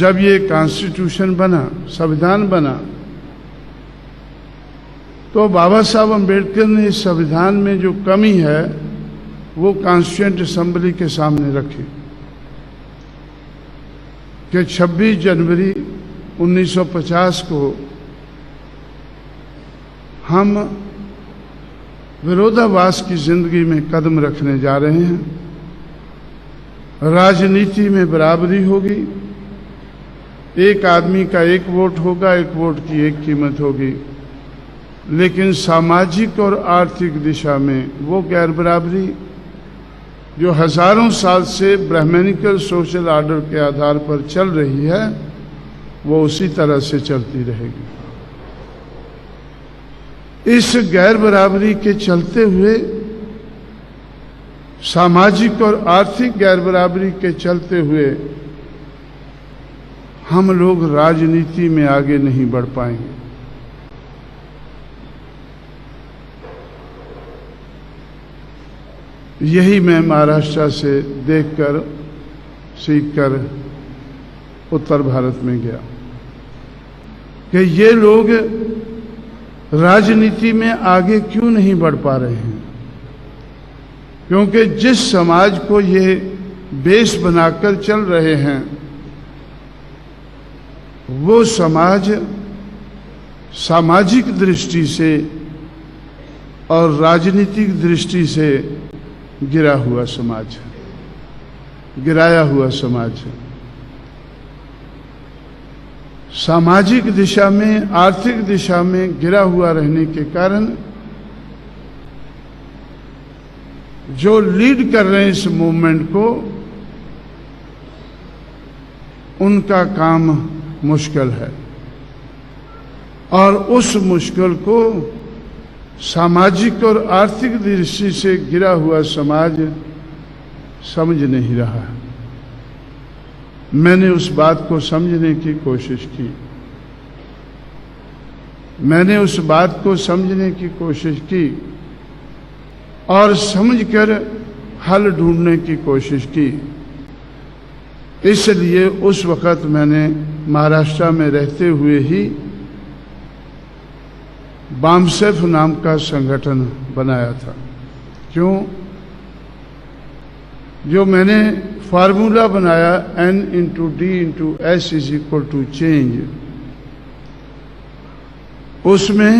जब ये कॉन्स्टिट्यूशन बना, संविधान बना, तो बाबा साहब अम्बेडकर ने इस संविधान में जो कमी है वो कॉन्स्टिट्यूएंट असेंबली के सामने रखी कि 26 जनवरी 1950 को हम विरोधाभास की जिंदगी में कदम रखने जा रहे हैं। राजनीति में बराबरी होगी, एक आदमी का एक वोट होगा, एक वोट की एक कीमत होगी, लेकिन सामाजिक और आर्थिक दिशा में वो गैर बराबरी जो हजारों साल से ब्राह्मणिकल सोशल ऑर्डर के आधार पर चल रही है वो उसी तरह से चलती रहेगी। इस गैर बराबरी के चलते हुए, सामाजिक और आर्थिक गैर बराबरी के चलते हुए हम लोग राजनीति में आगे नहीं बढ़ पाएंगे। यही मैं महाराष्ट्र से देखकर सीखकर उत्तर भारत में गया कि ये लोग राजनीति में आगे क्यों नहीं बढ़ पा रहे हैं, क्योंकि जिस समाज को ये बेस बनाकर चल रहे हैं वो समाज सामाजिक दृष्टि से और राजनीतिक दृष्टि से गिरा हुआ समाज है, गिराया हुआ समाज है। सामाजिक दिशा में, आर्थिक दिशा में गिरा हुआ रहने के कारण जो लीड कर रहे हैं इस मूवमेंट को, उनका काम मुश्किल है और उस मुश्किल को सामाजिक और आर्थिक दृष्टि से गिरा हुआ समाज समझ नहीं रहा है। मैंने उस बात को समझने की कोशिश की, मैंने उस बात को समझने की कोशिश की और समझकर हल ढूंढने की कोशिश की। इसलिए उस वक़्त मैंने महाराष्ट्र में रहते हुए ही बामसेफ नाम का संगठन बनाया था। क्यों? जो मैंने फार्मूला बनाया N/D/S = चेंज, उसमें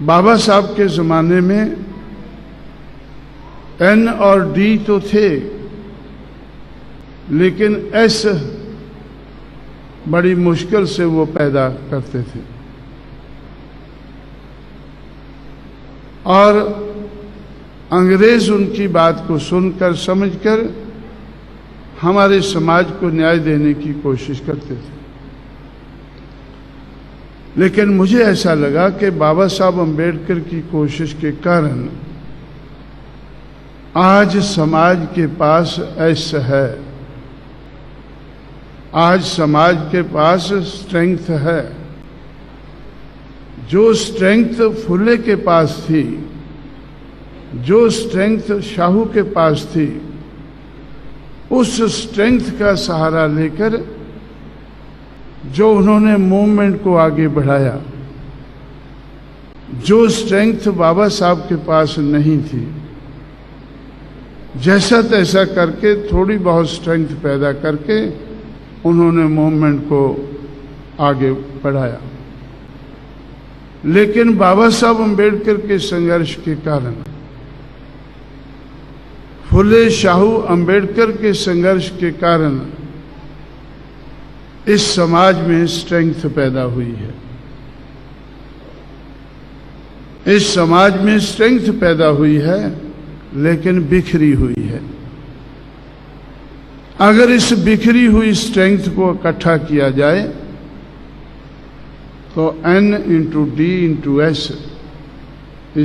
बाबा साहब के ज़माने में N और D तो थे, लेकिन S बड़ी मुश्किल से वो पैदा करते थे और अंग्रेज उनकी बात को सुनकर समझकर हमारे समाज को न्याय देने की कोशिश करते थे। लेकिन मुझे ऐसा लगा कि बाबा साहब अम्बेडकर की कोशिश के कारण आज समाज के पास ऐसा है, आज समाज के पास स्ट्रेंथ है। जो स्ट्रेंथ फुले के पास थी, जो स्ट्रेंथ शाहू के पास थी, उस स्ट्रेंथ का सहारा लेकर जो उन्होंने मूवमेंट को आगे बढ़ाया, जो स्ट्रेंथ बाबा साहब के पास नहीं थी, जैसा तैसा करके थोड़ी बहुत स्ट्रेंथ पैदा करके उन्होंने मूवमेंट को आगे बढ़ाया। लेकिन बाबा साहब अम्बेडकर के संघर्ष के कारण, फुले शाहू अम्बेडकर के संघर्ष के कारण इस समाज में स्ट्रेंथ पैदा हुई है। इस समाज में स्ट्रेंथ पैदा हुई है, लेकिन बिखरी हुई है। अगर इस बिखरी हुई स्ट्रेंथ को इकट्ठा किया जाए तो N/D/S =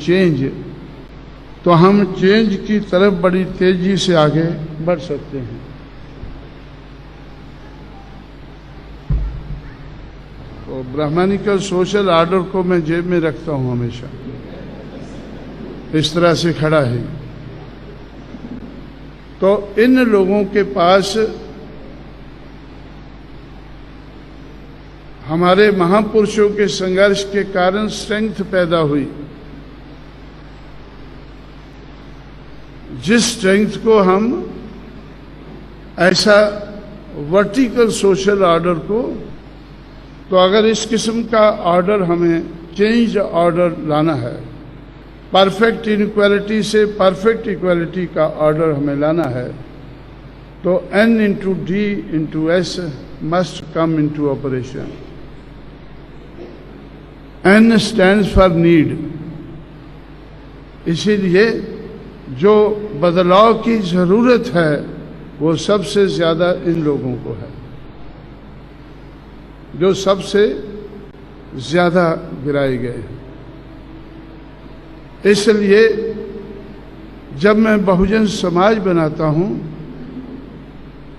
चेंज, तो हम चेंज की तरफ बड़ी तेजी से आगे बढ़ सकते हैं। तो ब्राह्मणिकल सोशल ऑर्डर को मैं जेब में रखता हूं हमेशा, इस तरह से खड़ा है। तो इन लोगों के पास हमारे महापुरुषों के संघर्ष के कारण स्ट्रेंथ पैदा हुई। जिस स्ट्रेंथ को हम ऐसा वर्टिकल सोशल ऑर्डर को, तो अगर इस किस्म का ऑर्डर हमें चेंज ऑर्डर लाना है, परफेक्ट इनइक्वालिटी से परफेक्ट इक्वालिटी का ऑर्डर हमें लाना है, तो N into D into S must come into operation. N stands for need. इसीलिए जो बदलाव की जरूरत है वो सबसे ज्यादा इन लोगों को है, जो सबसे ज्यादा गिराए गए हैं। इसलिए जब मैं बहुजन समाज बनाता हूं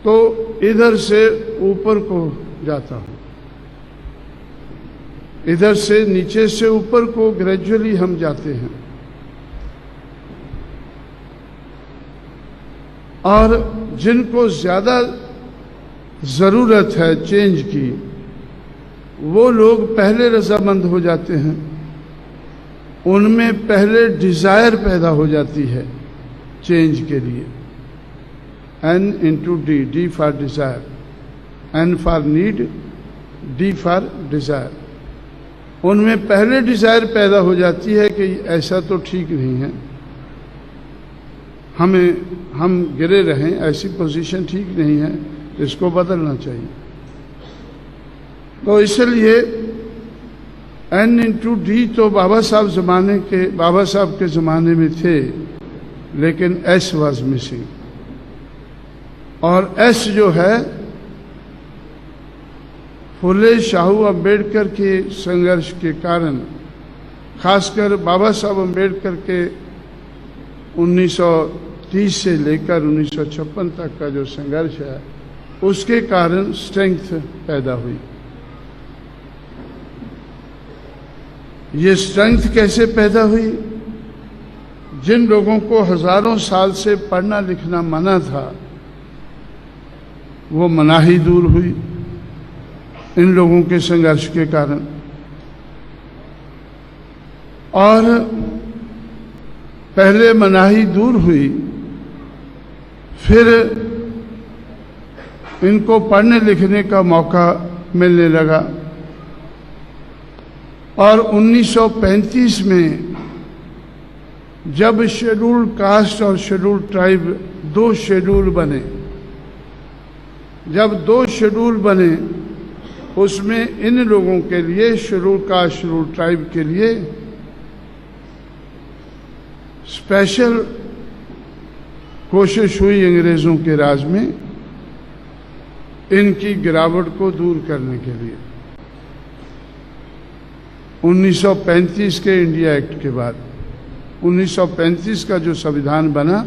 तो इधर से ऊपर को जाता हूं, इधर से नीचे से ऊपर को ग्रेजुअली हम जाते हैं। और जिनको ज्यादा जरूरत है चेंज की, वो लोग पहले रजामंद हो जाते हैं, उनमें पहले डिजायर पैदा हो जाती है चेंज के लिए। N into D, D for desire, N for need, D for desire। उनमें पहले डिजायर पैदा हो जाती है कि ऐसा तो ठीक नहीं है, हम गिरे रहें, ऐसी पोजीशन ठीक नहीं है, इसको बदलना चाहिए। तो इसलिए N into D तो बाबा साहब के ज़माने में थे, लेकिन S was missing। और S जो है फुले शाहू अम्बेडकर के संघर्ष के कारण, खासकर बाबा साहब अम्बेडकर के 1930 से लेकर 1956 तक का जो संघर्ष है, उसके कारण स्ट्रेंथ पैदा हुई। ये स्ट्रेंथ कैसे पैदा हुई? जिन लोगों को हजारों साल से पढ़ना लिखना मना था, वो मनाही दूर हुई इन लोगों के संघर्ष के कारण। और पहले मनाही दूर हुई, फिर इनको पढ़ने लिखने का मौका मिलने लगा। और 1935 में जब शेड्यूल्ड कास्ट और शेड्यूल्ड ट्राइब दो शेड्यूल बने, जब दो शेड्यूल बने, उसमें इन लोगों के लिए, शेड्यूल्ड कास्ट शेड्यूल्ड ट्राइब के लिए स्पेशल कोशिश हुई अंग्रेजों के राज में इनकी गिरावट को दूर करने के लिए। 1935 के इंडिया एक्ट के बाद 1935 का जो संविधान बना,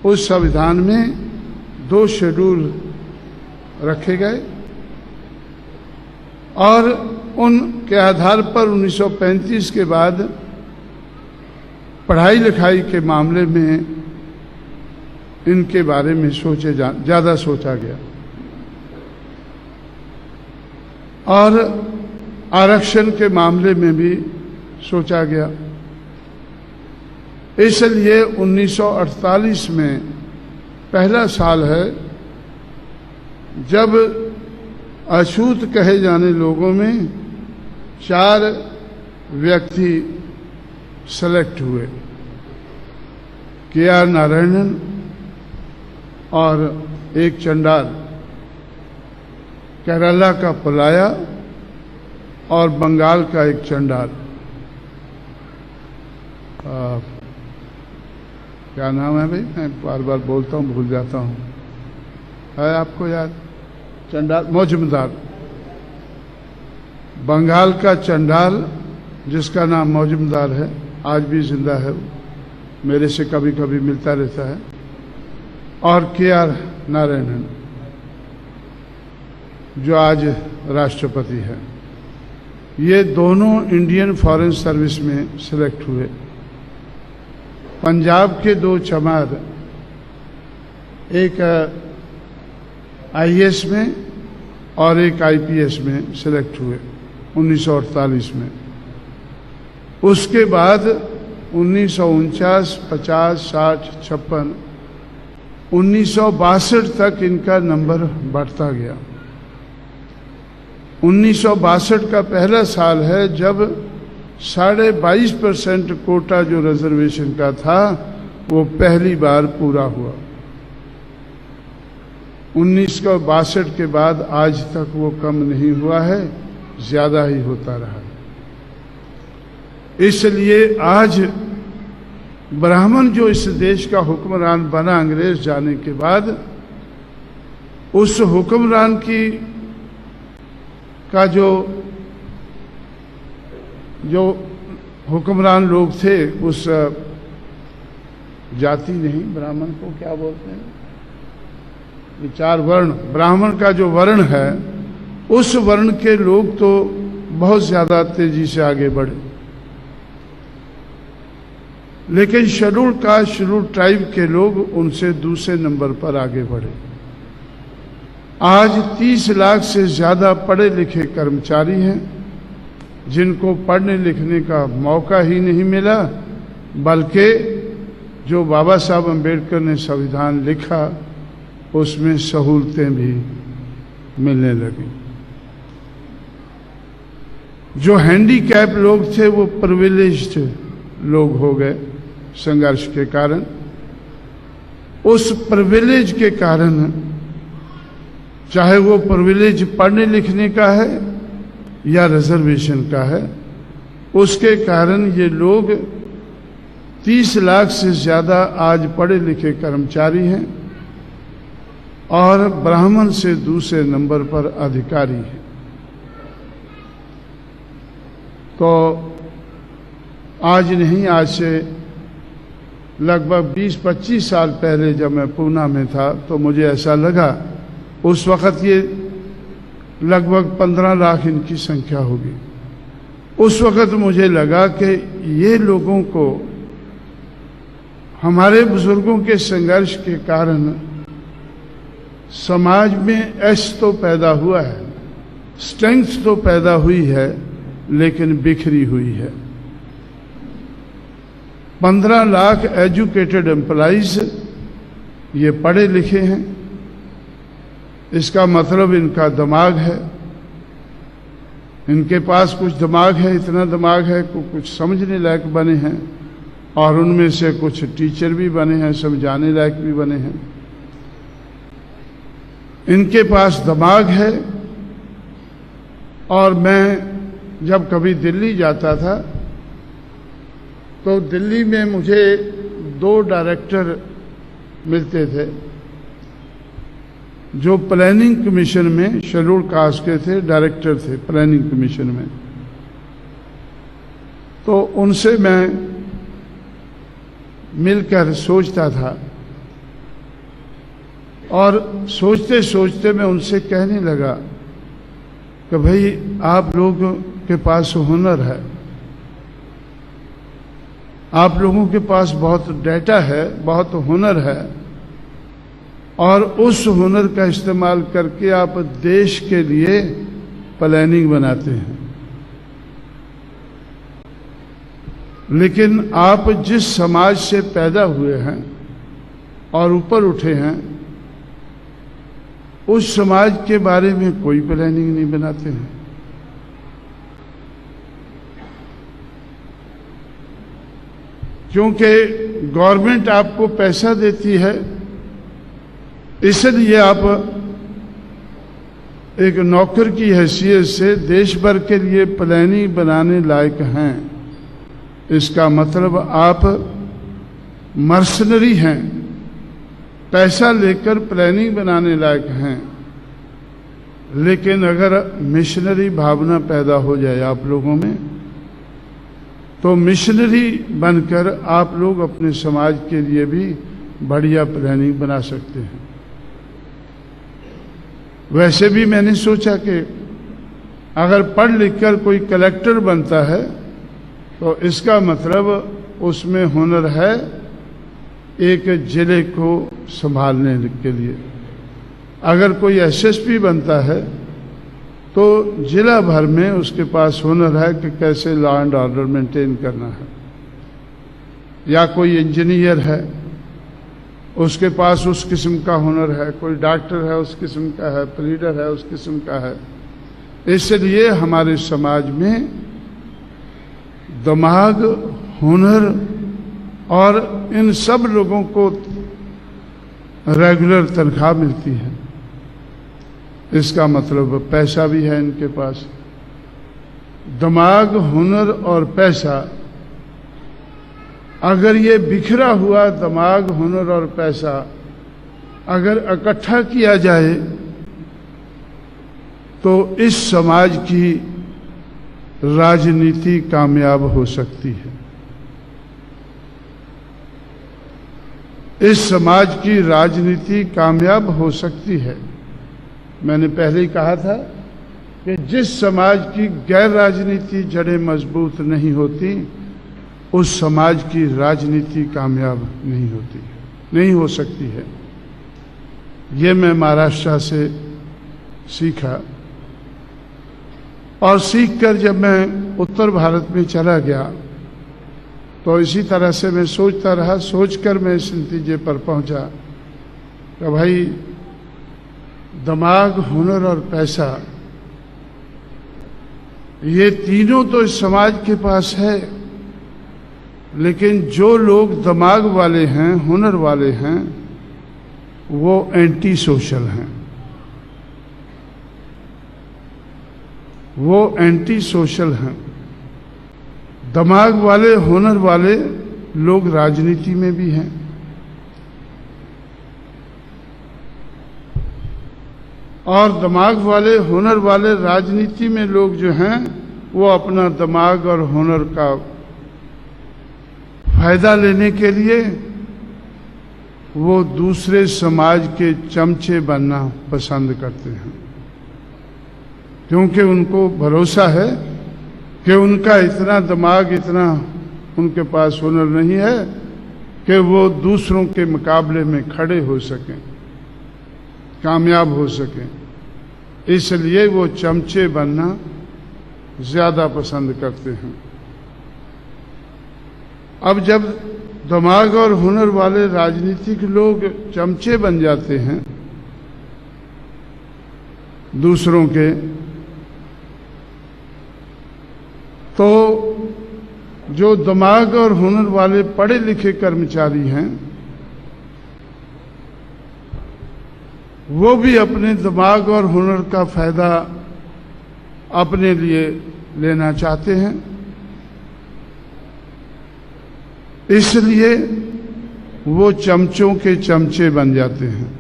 उस संविधान में दो शेड्यूल रखे गए और उनके आधार पर 1935 के बाद पढ़ाई लिखाई के मामले में इनके बारे में ज़्यादा सोचा गया और आरक्षण के मामले में भी सोचा गया। इसलिए 1948 में पहला साल है जब अछूत कहे जाने लोगों में 4 व्यक्ति सेलेक्ट हुए, के आर नारायणन और एक चंडाल, केरला का पलाया और बंगाल का एक चंडाल। क्या नाम है भाई? मैं बार बार बोलता हूँ, भूल जाता हूँ। है आपको याद? चंडाल मौजूमदार, बंगाल का चंडाल जिसका नाम मौजूमदार है, आज भी जिंदा है, मेरे से कभी कभी मिलता रहता है, और के आर नारायणन जो आज राष्ट्रपति है। ये दोनों इंडियन फॉरेन सर्विस में सिलेक्ट हुए। पंजाब के 2 चमार, एक आईएएस में और एक आईपीएस में सिलेक्ट हुए 1948 में। उसके बाद 1949, 50, 60, 56, 1962 तक इनका नंबर बढ़ता गया। 1962 का पहला साल है जब 22.5% कोटा जो रिजर्वेशन का था वो पहली बार पूरा हुआ। 1962 के बाद आज तक वो कम नहीं हुआ है, ज्यादा ही होता रहा। इसलिए आज ब्राह्मण जो इस देश का हुक्मरान बना अंग्रेज जाने के बाद, उस हुक्मरान का जो हुक्मरान लोग थे, उस जाति नहीं, ब्राह्मण को क्या बोलते हैं, विचार वर्ण, ब्राह्मण का जो वर्ण है, उस वर्ण के लोग तो बहुत ज्यादा तेजी से आगे बढ़े, लेकिन शेड्यूल कास्ट, शेड्यूल ट्राइब के लोग उनसे दूसरे नंबर पर आगे बढ़े। आज 30 लाख से ज्यादा पढ़े लिखे कर्मचारी हैं जिनको पढ़ने लिखने का मौका ही नहीं मिला, बल्कि जो बाबा साहब अम्बेडकर ने संविधान लिखा उसमें सहूलतें भी मिलने लगी। जो हैंडीकैप लोग थे वो प्रिविलेज्ड लोग हो गए संघर्ष के कारण। उस प्रिविलेज के कारण, चाहे वो प्रिविलेज पढ़ने लिखने का है या रिजर्वेशन का है, उसके कारण ये लोग 30 लाख से ज्यादा आज पढ़े लिखे कर्मचारी हैं और ब्राह्मण से दूसरे नंबर पर अधिकारी हैं। तो आज नहीं, आज से लगभग 20-25 साल पहले जब मैं पूना में था तो मुझे ऐसा लगा, उस वक़्त ये लगभग 15 लाख इनकी संख्या होगी। उस वक़्त मुझे लगा कि ये लोगों को हमारे बुजुर्गों के संघर्ष के कारण समाज में ऐश तो पैदा हुआ है, स्ट्रेंथ तो पैदा हुई है, लेकिन बिखरी हुई है। 15 लाख एजुकेटेड एम्प्लॉइज ये पढ़े लिखे हैं, इसका मतलब इनका दिमाग है, इनके पास कुछ दिमाग है, इतना दिमाग है कि कुछ समझने लायक बने हैं, और उनमें से कुछ टीचर भी बने हैं, समझाने लायक भी बने हैं। इनके पास दिमाग है। और मैं जब कभी दिल्ली जाता था तो दिल्ली में मुझे 2 डायरेक्टर मिलते थे जो प्लानिंग कमीशन में शेड्यूल कास्ट के थे, डायरेक्टर थे प्लानिंग कमीशन में। तो उनसे मैं मिलकर सोचता था, और सोचते सोचते मैं उनसे कहने लगा कि भाई आप लोगों के पास हुनर है, आप लोगों के पास बहुत डेटा है, बहुत हुनर है, और उस हुनर का इस्तेमाल करके आप देश के लिए प्लानिंग बनाते हैं। लेकिन आप जिस समाज से पैदा हुए हैं और ऊपर उठे हैं, उस समाज के बारे में कोई प्लानिंग नहीं बनाते हैं। क्योंकि गवर्नमेंट आपको पैसा देती है, इसलिए आप एक नौकर की हैसियत से देश भर के लिए प्लानिंग बनाने लायक हैं। इसका मतलब आप मर्सनरी हैं, पैसा लेकर प्लानिंग बनाने लायक हैं। लेकिन अगर मिशनरी भावना पैदा हो जाए आप लोगों में, तो मिशनरी बनकर आप लोग अपने समाज के लिए भी बढ़िया प्लानिंग बना सकते हैं। वैसे भी मैंने सोचा कि अगर पढ़ लिख कर कोई कलेक्टर बनता है तो इसका मतलब उसमें हुनर है एक जिले को संभालने के लिए। अगर कोई एसएसपी बनता है तो जिला भर में उसके पास हुनर है कि कैसे लॉ एंड ऑर्डर मेंटेन करना है। या कोई इंजीनियर है, उसके पास उस किस्म का हुनर है, कोई डॉक्टर है उस किस्म का है, प्लीडर है उस किस्म का है। इसलिए हमारे समाज में दिमाग, हुनर और इन सब लोगों को रेगुलर तनख्वाह मिलती है। इसका मतलब पैसा भी है इनके पास। दिमाग, हुनर और पैसा, अगर ये बिखरा हुआ दिमाग, हुनर और पैसा अगर इकट्ठा किया जाए तो इस समाज की राजनीति कामयाब हो सकती है। इस समाज की राजनीति कामयाब हो सकती है। मैंने पहले ही कहा था कि जिस समाज की गैर राजनीति जड़ें मजबूत नहीं होती, उस समाज की राजनीति कामयाब नहीं होती, नहीं हो सकती है। ये मैं महाराष्ट्र से सीखा और सीखकर जब मैं उत्तर भारत में चला गया तो इसी तरह से मैं सोचता रहा। सोचकर मैं इस नतीजे पर पहुंचा कि भाई दिमाग, हुनर और पैसा, ये तीनों तो इस समाज के पास है, लेकिन जो लोग दिमाग वाले हैं, हुनर वाले हैं, वो एंटी सोशल हैं। वो एंटी सोशल हैं। दिमाग वाले, हुनर वाले लोग राजनीति में भी हैं। और दिमाग वाले, हुनर वाले राजनीति में लोग जो हैं वो अपना दिमाग और हुनर का फायदा लेने के लिए वो दूसरे समाज के चमचे बनना पसंद करते हैं, क्योंकि उनको भरोसा है कि उनका इतना दिमाग, इतना उनके पास हुनर नहीं है कि वो दूसरों के मुकाबले में खड़े हो सकें, कामयाब हो सकें। इसलिए वो चमचे बनना ज्यादा पसंद करते हैं। अब जब दिमाग और हुनर वाले राजनीतिक लोग चमचे बन जाते हैं दूसरों के, तो जो दिमाग और हुनर वाले पढ़े लिखे कर्मचारी हैं वो भी अपने दिमाग और हुनर का फायदा अपने लिए लेना चाहते हैं। इसलिए वो चमचों के चमचे बन जाते हैं।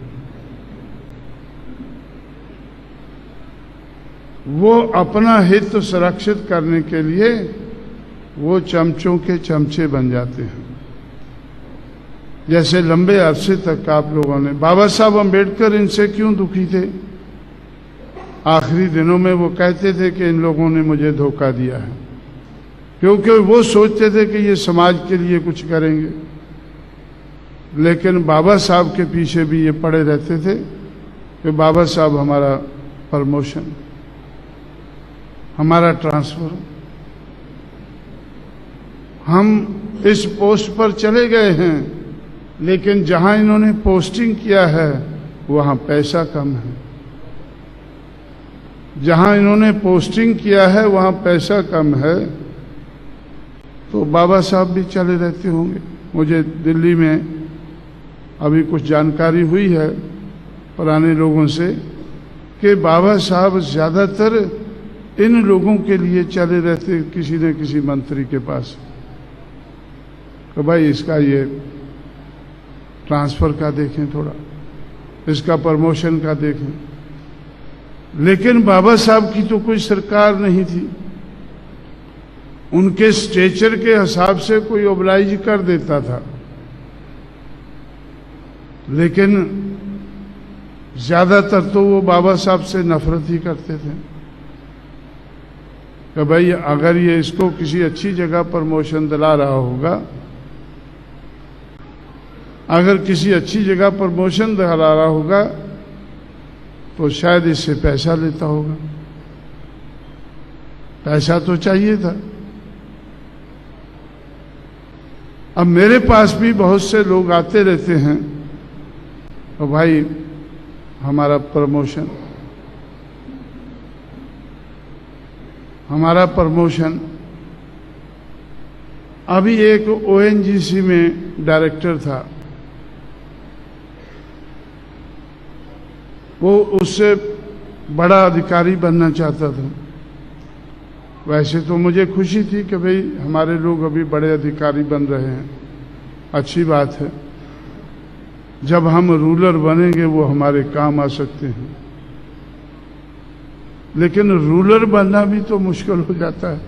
वो अपना हित सुरक्षित करने के लिए वो चमचों के चमचे बन जाते हैं। जैसे लंबे अरसे तक आप लोगों ने, बाबा साहब अम्बेडकर इनसे क्यों दुखी थे? आखिरी दिनों में वो कहते थे कि इन लोगों ने मुझे धोखा दिया है, क्योंकि वो सोचते थे कि ये समाज के लिए कुछ करेंगे। लेकिन बाबा साहब के पीछे भी ये पड़े रहते थे कि बाबा साहब हमारा प्रमोशन, हमारा ट्रांसफर, हम इस पोस्ट पर चले गए हैं, लेकिन जहां इन्होंने पोस्टिंग किया है वहां पैसा कम है। जहां इन्होंने पोस्टिंग किया है वहां पैसा कम है, तो बाबा साहब भी चले रहते होंगे। मुझे दिल्ली में अभी कुछ जानकारी हुई है पुराने लोगों से कि बाबा साहब ज्यादातर इन लोगों के लिए चले रहते किसी न किसी मंत्री के पास कि भाई इसका ये ट्रांसफर का देखें, थोड़ा इसका प्रमोशन का देखें। लेकिन बाबा साहब की तो कोई सरकार नहीं थी, उनके स्टेचर के हिसाब से कोई ओबलाइज कर देता था, लेकिन ज्यादातर तो वो बाबा साहब से नफरत ही करते थे कि भाई अगर ये इसको किसी अच्छी जगह प्रमोशन दिला रहा होगा, अगर किसी अच्छी जगह प्रमोशन दिला रहा होगा तो शायद इससे पैसा लेता होगा। पैसा तो चाहिए था। अब मेरे पास भी बहुत से लोग आते रहते हैं, तो भाई हमारा प्रमोशन। अभी एक ओएनजीसी में डायरेक्टर था, वो उससे बड़ा अधिकारी बनना चाहता था। वैसे तो मुझे खुशी थी कि भाई हमारे लोग अभी बड़े अधिकारी बन रहे हैं, अच्छी बात है। जब हम रूलर बनेंगे वो हमारे काम आ सकते हैं, लेकिन रूलर बनना भी तो मुश्किल हो जाता है।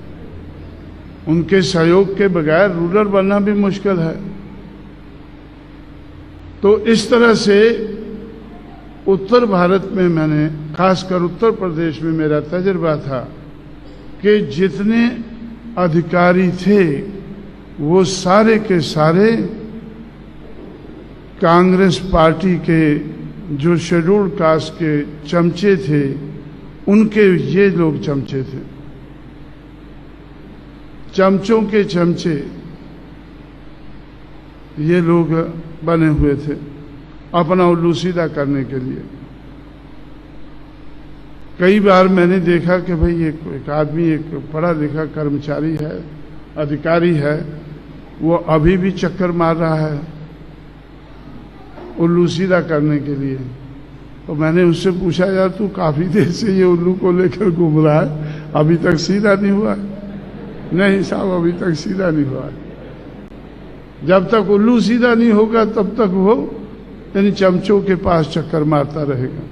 उनके सहयोग के बगैर रूलर बनना भी मुश्किल है। तो इस तरह से उत्तर भारत में मैंने, खासकर उत्तर प्रदेश में मेरा तजुर्बा था कि जितने अधिकारी थे वो सारे के सारे कांग्रेस पार्टी के जो शेड्यूल्ड कास्ट के चमचे थे, उनके ये लोग चमचे थे, चमचों के चमचे ये लोग बने हुए थे अपना उल्लू सीधा करने के लिए। कई बार मैंने देखा कि भाई एक आदमी, एक पढ़ा लिखा कर्मचारी है, अधिकारी है, वो अभी भी चक्कर मार रहा है उल्लू सीधा करने के लिए। तो मैंने उससे पूछा, यार तू काफी देर से ये उल्लू को लेकर घूम रहा है, अभी तक सीधा नहीं हुआ? नहीं साहब, अभी तक सीधा नहीं हुआ। जब तक उल्लू सीधा नहीं होगा तब तक वो यानी चमचों के पास चक्कर मारता रहेगा।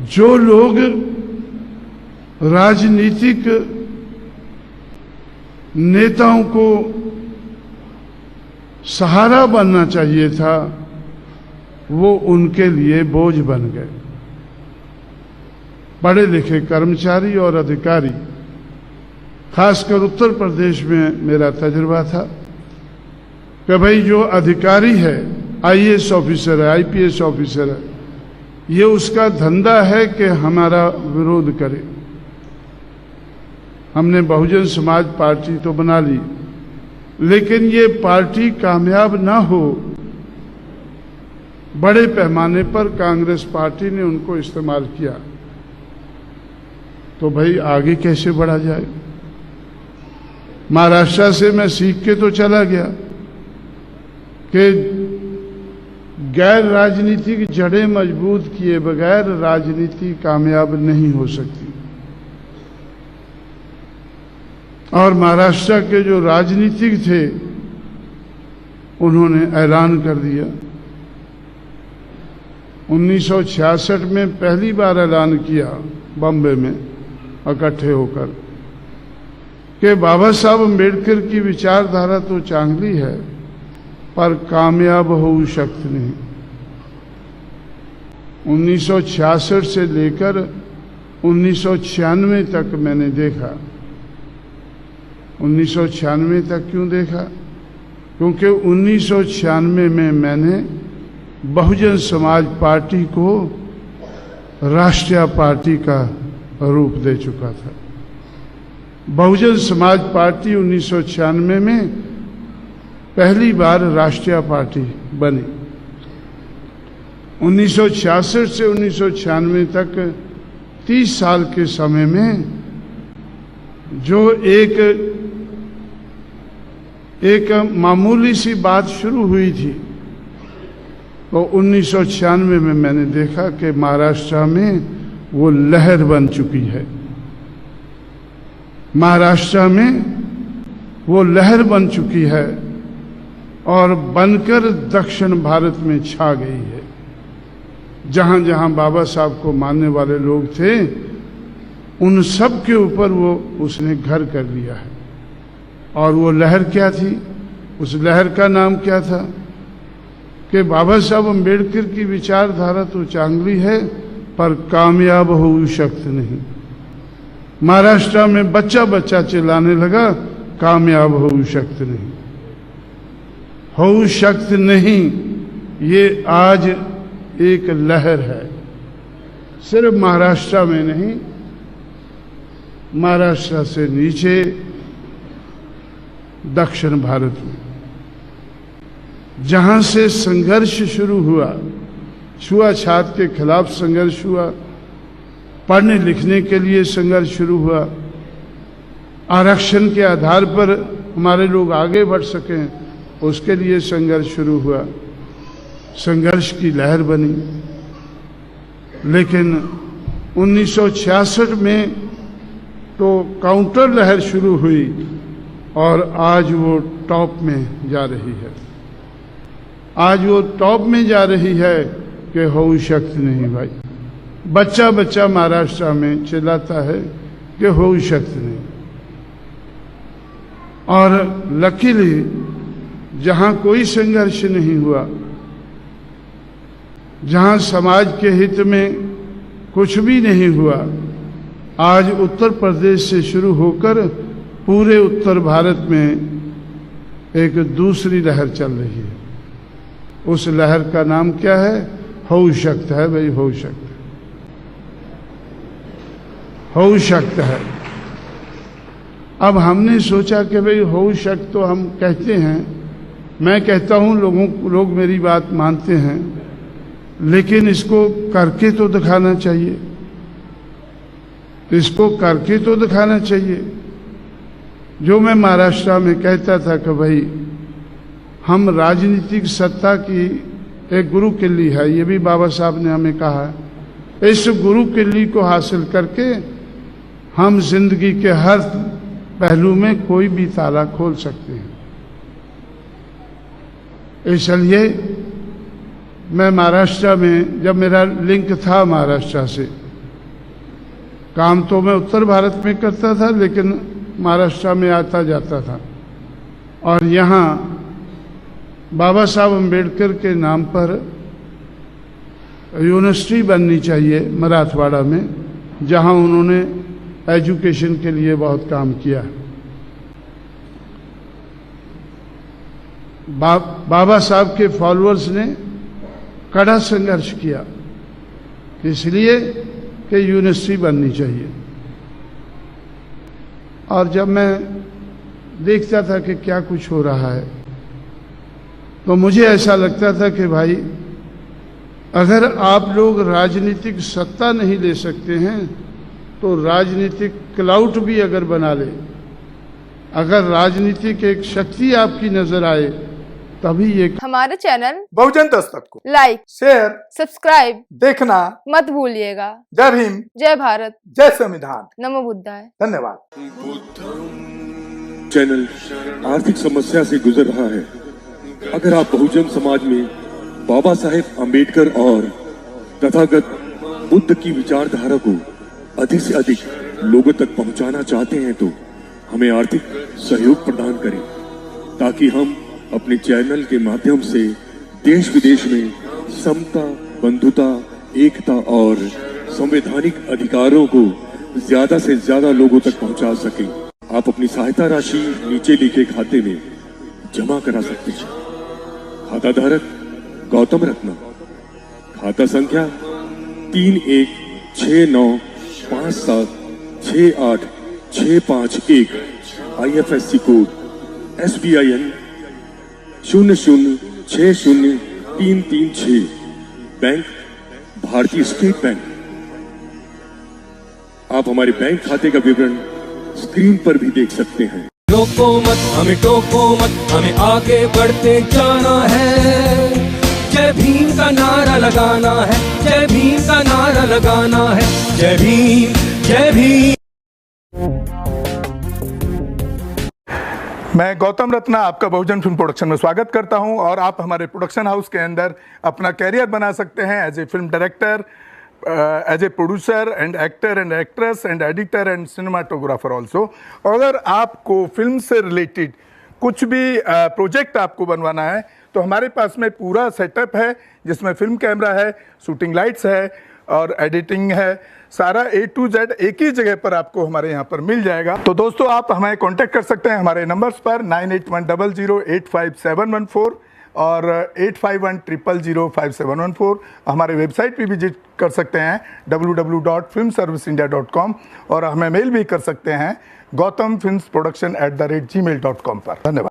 जो लोग राजनीतिक नेताओं को सहारा बनना चाहिए था, वो उनके लिए बोझ बन गए। पढ़े लिखे कर्मचारी और अधिकारी, खासकर उत्तर प्रदेश में मेरा तजुर्बा था कि भाई जो अधिकारी है, आईएएस ऑफिसर है, आईपीएस ऑफिसर है, ये उसका धंधा है कि हमारा विरोध करे। हमने बहुजन समाज पार्टी तो बना ली, लेकिन ये पार्टी कामयाब ना हो, बड़े पैमाने पर कांग्रेस पार्टी ने उनको इस्तेमाल किया, तो भाई आगे कैसे बढ़ा जाए। महाराष्ट्र से मैं सीख के तो चला गया कि गैर राजनीतिक जड़ें मजबूत किए बगैर राजनीति कामयाब नहीं हो सकती। और महाराष्ट्र के जो राजनीतिक थे उन्होंने ऐलान कर दिया। 1966 में पहली बार ऐलान किया बॉम्बे में इकट्ठे होकर कि बाबा साहब अम्बेडकर की विचारधारा तो चांगली है पर कामयाब हो शक्त नहीं। 1966 से लेकर 1996 तक मैंने देखा। 1996 तक क्यों देखा? क्योंकि 1996 में मैंने बहुजन समाज पार्टी को राष्ट्रीय पार्टी का रूप दे चुका था। बहुजन समाज पार्टी 1996 में पहली बार राष्ट्रीय पार्टी बनी। 1966 से 1996 तक 30 साल के समय में जो एक मामूली सी बात शुरू हुई थी, तो 1996 में मैंने देखा कि महाराष्ट्र में वो लहर बन चुकी है। महाराष्ट्र में वो लहर बन चुकी है और बनकर दक्षिण भारत में छा गई है। जहां जहां बाबा साहब को मानने वाले लोग थे, उन सब के ऊपर वो उसने घर कर लिया है। और वो लहर क्या थी? उस लहर का नाम क्या था? कि बाबा साहब अम्बेडकर की विचारधारा तो चांगली है पर कामयाब हो शक्त नहीं। महाराष्ट्र में बच्चा बच्चा चिल्लाने लगा, कामयाब हो शक्त नहीं, हो शक्त नहीं। ये आज एक लहर है, सिर्फ महाराष्ट्र में नहीं, महाराष्ट्र से नीचे दक्षिण भारत में, जहां से संघर्ष शुरू हुआ, छुआछूत के खिलाफ संघर्ष हुआ, पढ़ने लिखने के लिए संघर्ष शुरू हुआ, आरक्षण के आधार पर हमारे लोग आगे बढ़ सकें उसके लिए संघर्ष शुरू हुआ, संघर्ष की लहर बनी। लेकिन 1966 में तो काउंटर लहर शुरू हुई और आज वो टॉप में जा रही है। आज वो टॉप में जा रही है कि हो शक्ति नहीं भाई। बच्चा बच्चा महाराष्ट्र में चिल्लाता है कि हो शक्ति नहीं। और लकीली जहां कोई संघर्ष नहीं हुआ, जहां समाज के हित में कुछ भी नहीं हुआ, आज उत्तर प्रदेश से शुरू होकर पूरे उत्तर भारत में एक दूसरी लहर चल रही है। उस लहर का नाम क्या है? हो शक्त है भाई, हो शक्त, हो शक्त है। अब हमने सोचा कि भाई हो शक्त तो हम कहते हैं, मैं कहता हूं, लोग मेरी बात मानते हैं, लेकिन इसको करके तो दिखाना चाहिए, इसको करके तो दिखाना चाहिए। जो मैं महाराष्ट्र में कहता था कि भाई हम राजनीतिक सत्ता की एक गुरु किल्ली है, ये भी बाबा साहब ने हमें कहा है। इस गुरु किल्ली को हासिल करके हम जिंदगी के हर पहलू में कोई भी ताला खोल सकते हैं। इसलिए मैं महाराष्ट्र में, जब मेरा लिंक था महाराष्ट्र से, काम तो मैं उत्तर भारत में करता था लेकिन महाराष्ट्र में आता जाता था, और यहाँ बाबा साहब अम्बेडकर के नाम पर यूनिवर्सिटी बननी चाहिए मराठवाड़ा में, जहाँ उन्होंने एजुकेशन के लिए बहुत काम किया। बाबा साहब के फॉलोअर्स ने कड़ा संघर्ष किया इसलिए कि यूनिवर्सिटी बननी चाहिए। और जब मैं देखता था कि क्या कुछ हो रहा है, तो मुझे ऐसा लगता था कि भाई अगर आप लोग राजनीतिक सत्ता नहीं ले सकते हैं तो राजनीतिक क्लाउट भी अगर बना ले, अगर राजनीतिक एक शक्ति आपकी नजर आए, तभी ये। हमारे चैनल बहुजन दस्तक को लाइक, शेयर, सब्सक्राइब देखना मत भूलिएगा। जय भीम, जय भारत, जय संविधान, नमो बुद्धाय। धन्यवाद। चैनल आर्थिक समस्या से गुजर रहा है। अगर आप बहुजन समाज में बाबा साहेब अम्बेडकर और तथागत बुद्ध की विचारधारा को अधिक से अधिक लोगों तक पहुंचाना चाहते हैं तो हमें आर्थिक सहयोग प्रदान करें, ताकि हम अपने चैनल के माध्यम से देश विदेश में समता, बंधुता, एकता और संवैधानिक अधिकारों को ज्यादा से ज्यादा लोगों तक पहुंचा सकें। आप अपनी सहायता राशि नीचे लिखे खाते में जमा करा सकते हैं। खाता धारक गौतम रत्ना, खाता संख्या 3169576865 IFSC कोड SBIN 00603336, बैंक भारतीय स्टेट बैंक। आप हमारे बैंक खाते का विवरण स्क्रीन पर भी देख सकते हैं। रोको मत, हमें टोको मत, हमें आगे बढ़ते जाना है। जय भीम का नारा लगाना है, जय भीम का नारा लगाना है। जय भीम, जय भीम। मैं गौतम रत्ना आपका बहुजन फिल्म प्रोडक्शन में स्वागत करता हूं, और आप हमारे प्रोडक्शन हाउस के अंदर अपना कैरियर बना सकते हैं as a film director, as a producer and actor and actress and editor and cinematographer also. अगर आपको फिल्म से रिलेटेड कुछ भी प्रोजेक्ट आपको बनवाना है तो हमारे पास में पूरा सेटअप है, जिसमें फिल्म कैमरा है, शूटिंग लाइट्स है और एडिटिंग है। सारा A to Z एक ही जगह पर आपको हमारे यहाँ पर मिल जाएगा। तो दोस्तों, आप हमें कांटेक्ट कर सकते हैं हमारे नंबर्स पर 9810085714, और 8510005714 हमारे वेबसाइट पे विजिट कर सकते हैं www.filmserviceindia.com और हमें मेल भी कर सकते हैं gautamfilmsproduction@gmail.com पर। धन्यवाद।